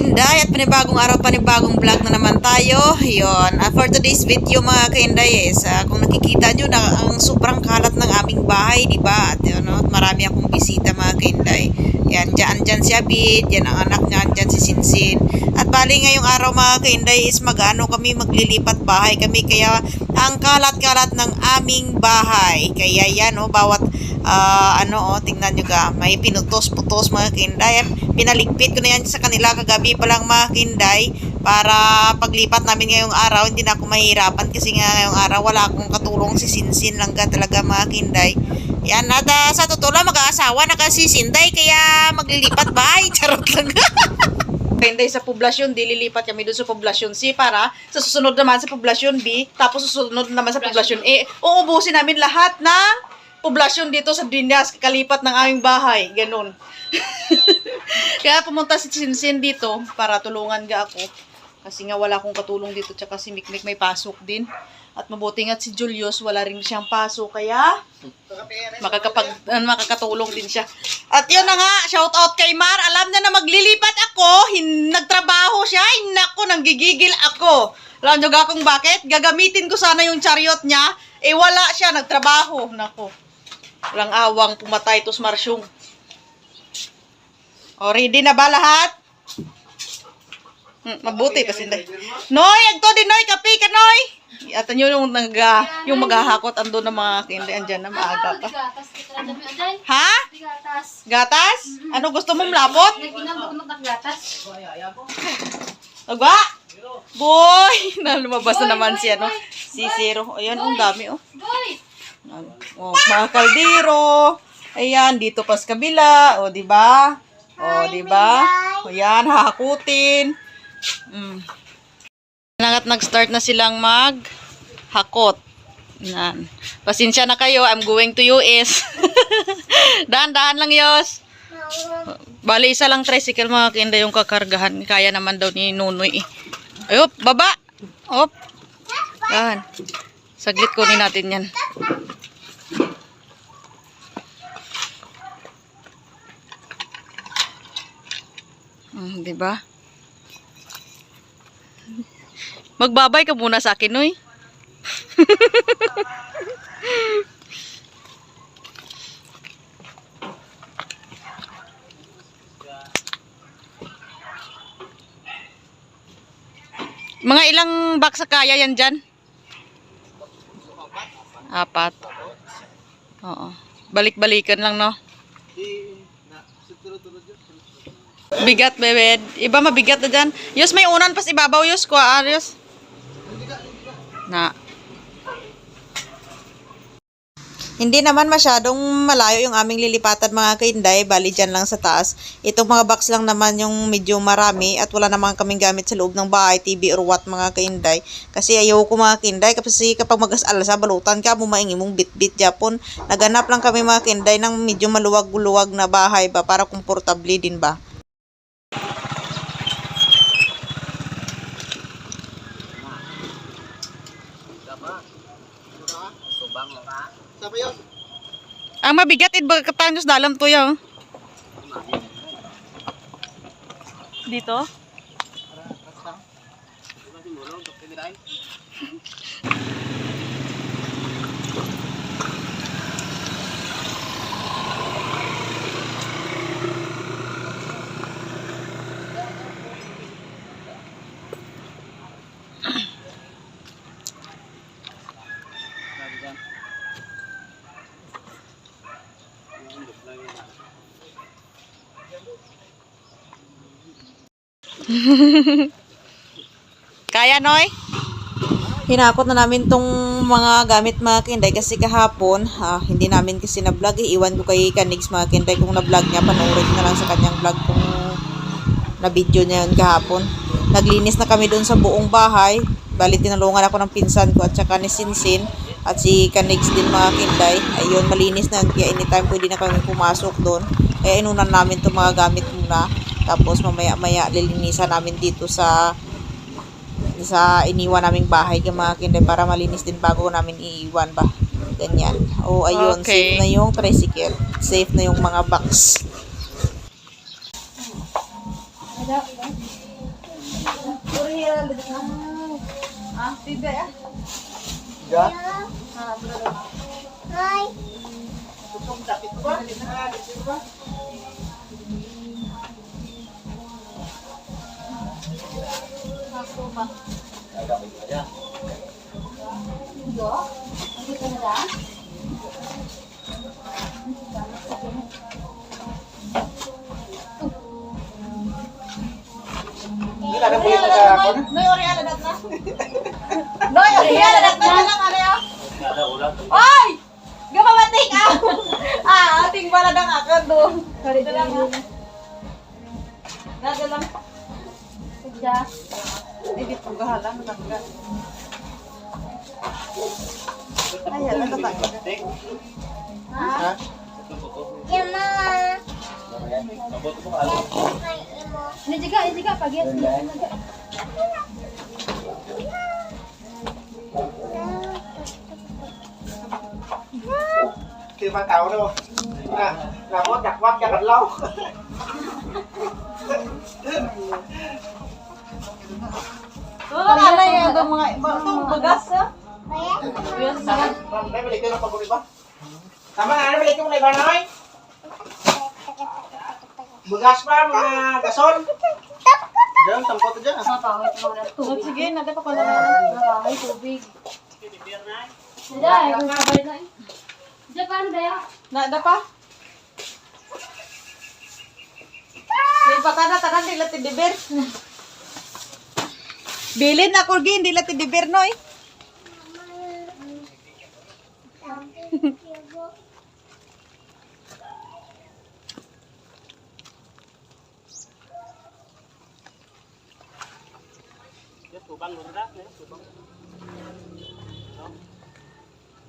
kainday, at panibagong araw, panibagong vlog na naman tayo. Yun, for today's video mga kainday is, kung nakikita nyo na ang sobrang kalat ng aming bahay, diba? At yun, no? Marami akong bisita mga kainday. Yan, dyan si Abid, yan ang anak niya, dyan si Sinsin. At bali ngayong araw mga kainday is kami maglilipat bahay kami, kaya ang kalat-kalat ng aming bahay. Kaya yan, bawat tingnan nyo ka, may pinutos-putos mga kainday. Pinaligpit ko na yan sa kanila kagabi pa lang mga kainday, para paglipat namin ngayong araw hindi na ako mahirapan, kasi nga ngayong araw wala akong katulong, si Sinsin lang ka talaga mga kainday. Yan, at sa totoo lang mag-aasawa na kasi Sinday, kaya maglilipat bahay, charot lang. Kainday, sa poblasyon D, lilipat kami doon sa poblasyon C para sa susunod naman sa poblasyon B, tapos susunod naman sa poblasyon A. Uubusin namin lahat ng poblasyon dito sa Dinas, kalipat ng aming bahay, ganun. Kaya pumunta si Sinsin dito para tulungan ga ako, kasi nga wala akong katulong dito, tsaka si Mikmik may pasok din. At mabuti nga si Julius wala rin siyang pasok, kaya makakatulong din siya. At yun na nga, shout out kay Mar. Alam niya na maglilipat ako, nagtrabaho siya. Naku, nanggigigil ako. Alam niyo ga kung bakit? Gagamitin ko sana yung chariot niya, wala siya, nagtrabaho. Naku, walang awang pumatay tos Marsyong. O, ready na ba lahat? Mabuti pa sinday. Noy, agto din Noy, kapi ka Noy. At yung maghahakot ando ng mga kinday andyan na maaga pa. Ha? Gatas? Ano gusto mo malapot? Agwa? Boy, lumabas na naman si si Zero. Ayan, ang dami mga kaldero. Ayan, dito pa sa kabila, di ba? Di ba? Ayan, hahakutin. At nag-start na silang maghakot. Yan. Pasensya na kayo, I'm going to US. Dahan-dahan lang yos. Bali, isa lang tricycle mga kinday yung kakargahan. Kaya naman daw ni Nunoy. Ayop, baba. Op. Yan. Saglit kunin natin yan. Diba? Magbabay ka muna sa akin, Noy. Mga ilang box sa kaya yan dyan? 4. Oo. Balik-balikan lang, no? Bigat, bebed. Iba mabigat na dyan. Yus, may unan pas ibabaw, Yus. Kuha, Yus. Na. Hindi naman masyadong malayo yung aming lilipatan mga kainday, bali dyan lang sa taas. Itong mga box lang naman yung medyo marami, at wala naman kaming gamit sa loob ng bahay, TV or what mga kainday. Kasi ayaw ko mga kainday, kasi kapag mag-asal sa balutan ka, bumaingi mong bit-bit Japon. Naganap lang kami mga kainday ng medyo maluwag-luwag na bahay ba, para komportable din ba. Ang mabigat ba katanyos dalam to yaw. Dito? Kaya, Noy? Hinakot na namin tong mga gamit mga kinday, kasi kahapon hindi namin kasi na-vlog. Iwan ko kay Kanigs mga kinday, kung na-vlog niya, panoorin na lang sa kanyang vlog kung na-video niya yun kahapon. Naglinis na kami doon sa buong bahay. Bali, tinulungan ako ng pinsan ko at saka ni Sinsin at si Kanigs din mga kinday. Ayun, malinis na, kaya anytime pwede na kami pumasok doon. Kaya inunan namin itong mga gamit muna. Tapos mamaya-maya lilinisan namin dito sa iniwan naming bahay mga kinday, para malinis din bago namin iiwan ba. Ganyan. O ayun, okay. Safe na yung tricycle. Safe na yung mga box. Ah, tidak ya? Ya. Hi. Tutong sakit ba? Dito ba? Ako ba? Agapit ka dyan. Yo. Ano ka na? Hindi na nang bulit na ako na. Noy, ori aladat na. Noy, ori aladat na lang ano yun? Nada ulang. Oy! Gamabatik ah! Ating bala ng akan doon. Dito lang ha. Dito lang. Kudya. Hindi po gahalang. Natanggal. Ayan, natatanggal. Ha? Yama. Mabot mo alam. Ini juga pagi ya. Kêu pha tàu đâu. Là có chặt quát cho thật lâu. Ano yung mga itong bagas ha? Yes, Đây balik cái nó còn ba? Tama nga, balik yung này ba nói. Begas pa mga gasol. Diyan, tampot dyan. Oh, sige, nagkata ko na. Ay, tubig. Dada, kabalik na. Dada, paano daya? Nada pa? May patana-tanan nila tidiber. Bilin na kurgi, hindi la tidiber, noy.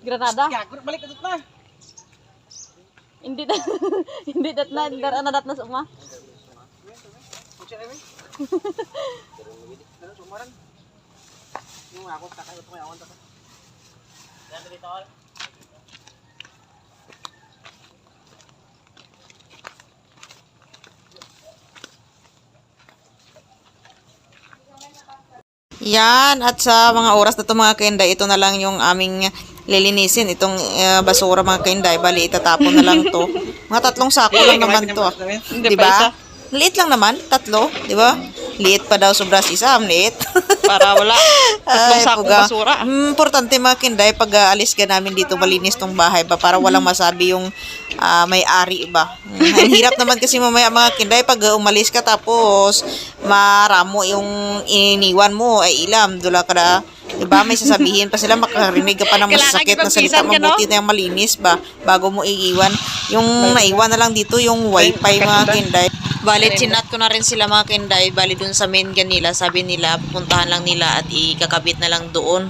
Granada? Balik ke na. Hindi dat hindi dat na dar ana dat na suma. Yung ako takay ito may awan ta. Dan dito. Yan, at sa mga oras na ito mga kainday, ito na lang yung aming lilinisin. Itong basura mga kainday, bali itatapon na lang to. Mga 3 sako lang naman to. Di ba? Liit lang naman, 3, di ba? Liit pa daw sobra isa, liit. Para wala. Tatlong sakong puga. basura. Importante mga kinday, pag alis ka namin dito, malinis tong bahay ba, para walang masabi yung may-ari ba. Ang hirap naman kasi mamaya mga kinday, pag umalis ka tapos maramo yung iniwan mo, ay ilam, dula ka na. Diba? May sasabihin pa sila, makarinig ka pa ng Kailangan masasakit na salita, ipagpisan ka, no? mabuti na yung malinis ba, bago mo iiwan. Yung naiwan na lang dito, yung wifi mga kinday. Bali, chinat ko na rin sila mga kinday. Bali, dun sa main ganila, sabi nila, pupuntahan lang nila at ikakabit na lang doon.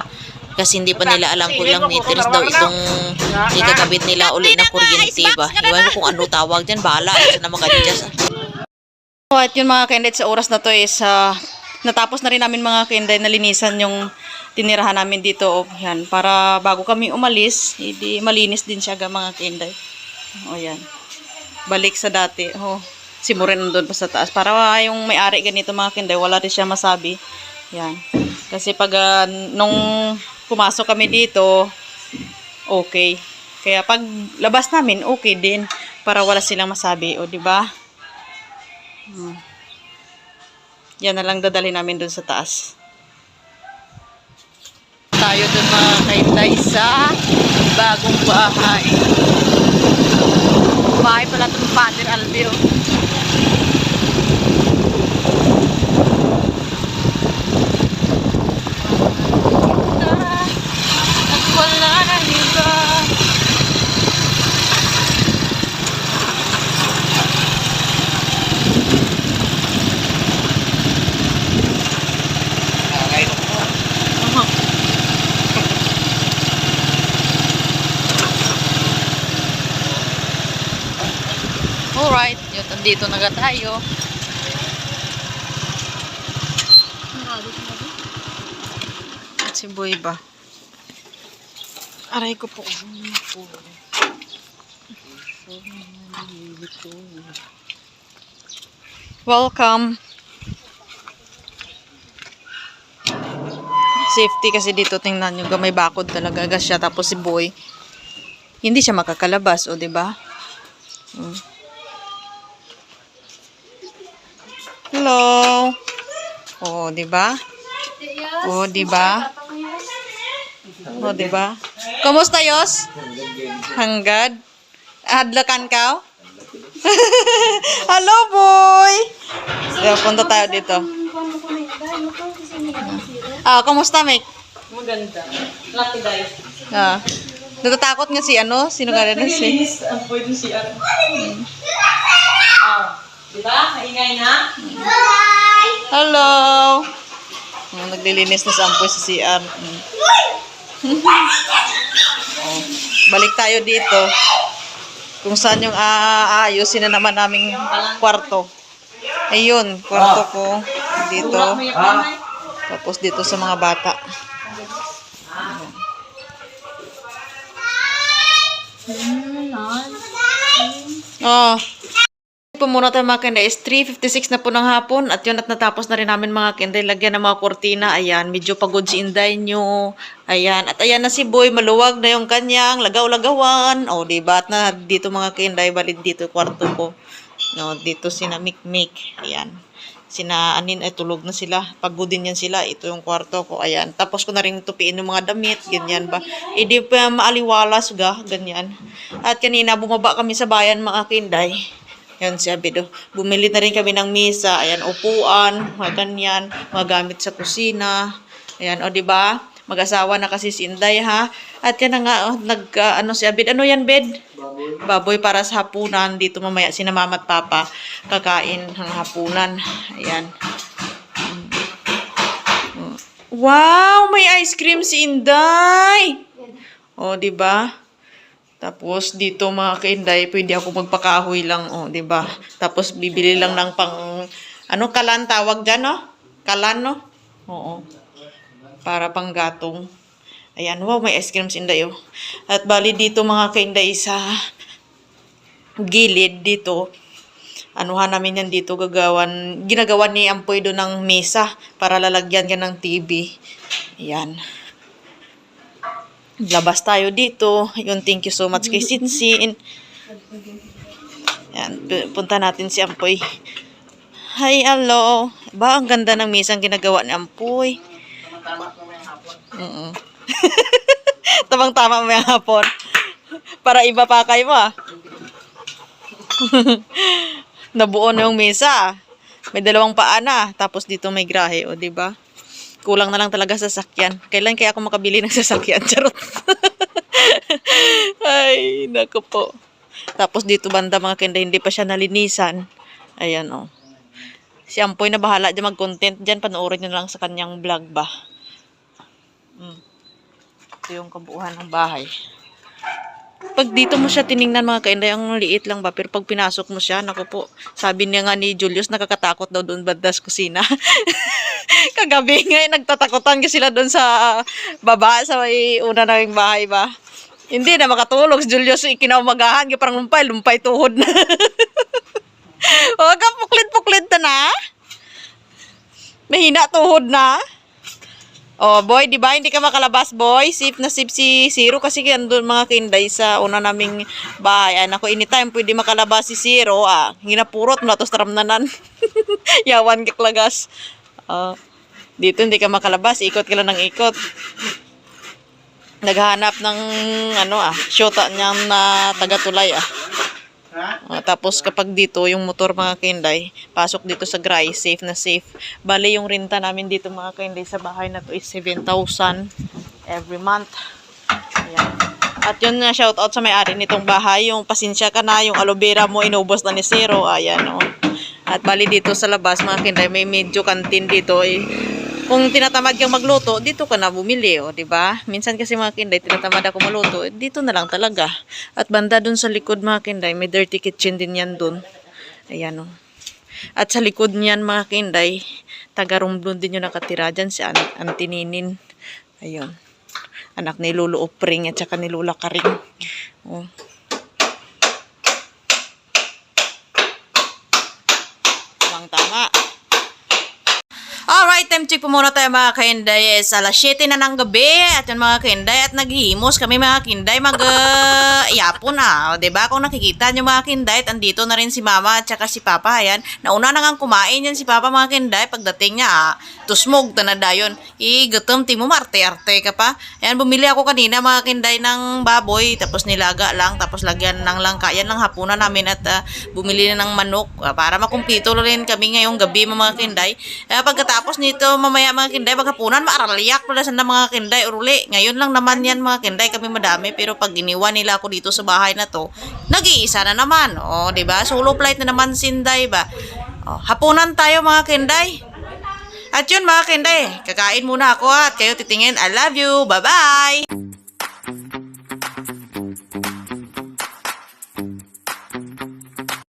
Kasi hindi pa nila alam kung ilang meters daw itong ikakabit nila uli na kuryente ba. Iwan ko kung ano tawag dyan, bahala. Isa na mag-adjust. So, at yun mga kinday, sa oras na to is, natapos na rin namin mga kinday na linisan yung tinirahan namin dito. O, yan, para bago kami umalis, hindi malinis din siya mga kinday. O yan. Balik sa dati. O, si Moren nandun pa sa taas. Para yung may-ari ganito mga kinday, wala rin siya masabi. Yan. Kasi pag nung pumasok kami dito, okay. Kaya pag labas namin, okay din. Para wala silang masabi. O, diba? Yan na lang dadali namin dun sa taas. Tayo dun mga kainday sa bagong bahay. Bahay pala itong Father Albio. At wala na iba. Alright, yun, nandito na tayo. At si Boy ba? Aray ko po. Welcome. Safety kasi dito, tingnan nyo, may bakod talaga siya. Tapos si Boy, hindi siya makakalabas, o, diba? Hello. O, diba? O, diba? O, diba? Kumusta, Yos? Hanggad? Hadlakan ka? Hello, Boy! So, punta tayo dito. Kumusta, Mek? Maganda. Lucky guys. Natatakot nga si ano? Sino ka rin si? Ang pwede si Ar. Diba? Maingay na? Hello! Naglilinis na sa ampoy sa CR. Balik tayo dito. Kung saan yung aayusin na naman naming kwarto. Ayun, kwarto ko. Dito. Tapos dito sa mga bata. Oh. Po muna tayo mga kinday. Is 3:56 na po ng hapon. At yun, at natapos na rin namin mga kinday. Lagyan ng mga kortina. Ayan, medyo pagod si Inday nyo. Ayan, at ayan na si Boy. Maluwag na yung kanyang lagaw-lagawan. O, diba? At na dito mga kinday. Balid dito kwarto ko. No, dito sina Mikmik. Ayan. Sina Anin ay tulog na sila. Pagodin yan sila. Ito yung kwarto ko. Ayan. Tapos ko na rin tupiin yung mga damit. Ganyan ba? Di pa maaliwalas ga. Ganyan. At kanina bumaba kami sa bayan mga kinday. Yan si Abido. Bumili na rin kami ng mesa. Ayan, upuan, mga ganyan, mga gamit sa kusina. Ayan, o diba? Mag-asawa na kasi si Inday, ha? At yan na nga, ano si Abid. Ano yan, bed? Baboy para sa hapunan. Dito mamaya sina mama at papa kakain ng hapunan. Ayan. Wow! May ice cream si Inday! O, diba? Tapos dito mga kainday, pwede ako magpakahoy lang, oh, 'di ba? Tapos bibili lang ng pang kalan tawag diyan, no? Kalan, no? Oo. Para pang gatong. Ayan, wow, may ice cream si Inday, oh. At bali dito mga kainday sa gilid dito. Anuhan namin yan dito ginagawa ni Ampoy doon ng mesa para lalagyan ka ng TV. Ayan. Labas tayo dito. Yun, thank you so much kay Sinsin. Yan, punta natin si Ampoy. Hi, hello. Ba, ang ganda ng misang ginagawa ni Ampoy. Tamang-tama mo yung hapon. Para iba pa kayo mo, ah. Nabuo na yung mesa. May 2 paa na. Tapos dito may grahe, o, diba? Kulang na lang talaga sa sasakyan. Kailan kaya ako makabili ng sasakyan? Charot. Ay, naku po. Tapos dito banda mga kinday, hindi pa siya nalinisan. Ayan, oh. Si Ampoy na bahala dyan mag-content dyan. Panoorin nyo lang sa kanyang vlog ba. Ito yung kabuuhan ng bahay. Pag dito mo siya tiningnan mga kainday, ang liit lang ba? Pero pag pinasok mo siya, naku po, sabi niya nga ni Julius, nakakatakot daw doon banda sa kusina. Kagabi nga, nagtatakutan kasi sila doon sa baba, sa may una naming bahay ba. Hindi na makatulog. Si Julius, kinaumagahan, parang lumpay tuhod na. Huwag ka puklid-puklid na. Mahina tuhod na. Oh, boy, di ba? Hindi ka makalabas, boy. Safe na safe si Zero kasi andun mga kinday sa una naming bahay. Ako, anytime pwede makalabas si Zero. Hinapurot mo na ito sa ramnanan. Yawan kiklagas. Dito hindi ka makalabas. Ikot ka lang ng ikot. Naghahanap ng, syota niyang na taga-tulay, tapos kapag dito, yung motor mga kinday, pasok dito sa gray, safe na safe. Bale, yung renta namin dito mga kinday sa bahay na to is 7,000 every month. Ayan. At yun na, shout out sa may-ari nitong bahay. Yung pasensya ka na, yung aloe vera mo, inubos na ni Zero. Ayan, oh. At bali dito sa labas mga kinday, may medyo kantin dito. Kung tinatamad kang magluto, dito ka na bumili, o, diba? Minsan kasi mga kinday, tinatamad ako magluto, dito na lang talaga. At banda dun sa likod mga kinday, may dirty kitchen din yan dun. Ayan, o. At sa likod niyan mga kinday, taga-rumblon din yung nakatira dyan, si Auntie Ninin. Ayun. Anak ni Lolo Opring at saka ni Lola Karing. O. Tama. Alright, time time check po muna tayo mga kainday. Alas 7 na ng gabi. At yun mga kainday. At naghihimos kami mga kainday. Yapon na. O, diba? Kung nakikita nyo mga kainday. At andito na rin si mama at saka si papa. Ayan. Nauna na nga kumain yan si papa mga kainday. Pagdating niya, tusmog na dayon. Gutom, timo marte-arte ka pa. Ayan, bumili ako kanina mga kainday ng baboy. Tapos nilaga lang. Tapos lagyan ng langka. Yan lang hapunan namin. At bumili na ng manok. Para makumpito rin kami ngayong gabi mga kainday. Pagkatapos nito mamaya mga kinday maghapunan maaraliyak pala sa mga kinday uruli. Ngayon lang naman yan mga kinday kami madami pero pag iniwan nila ako dito sa bahay na to nag-iisa na naman. O di ba? Solo flight na naman sinday ba? O, hapunan tayo mga kinday. At yun mga kinday, kakain muna ako at kayo titingin. I love you. Bye-bye.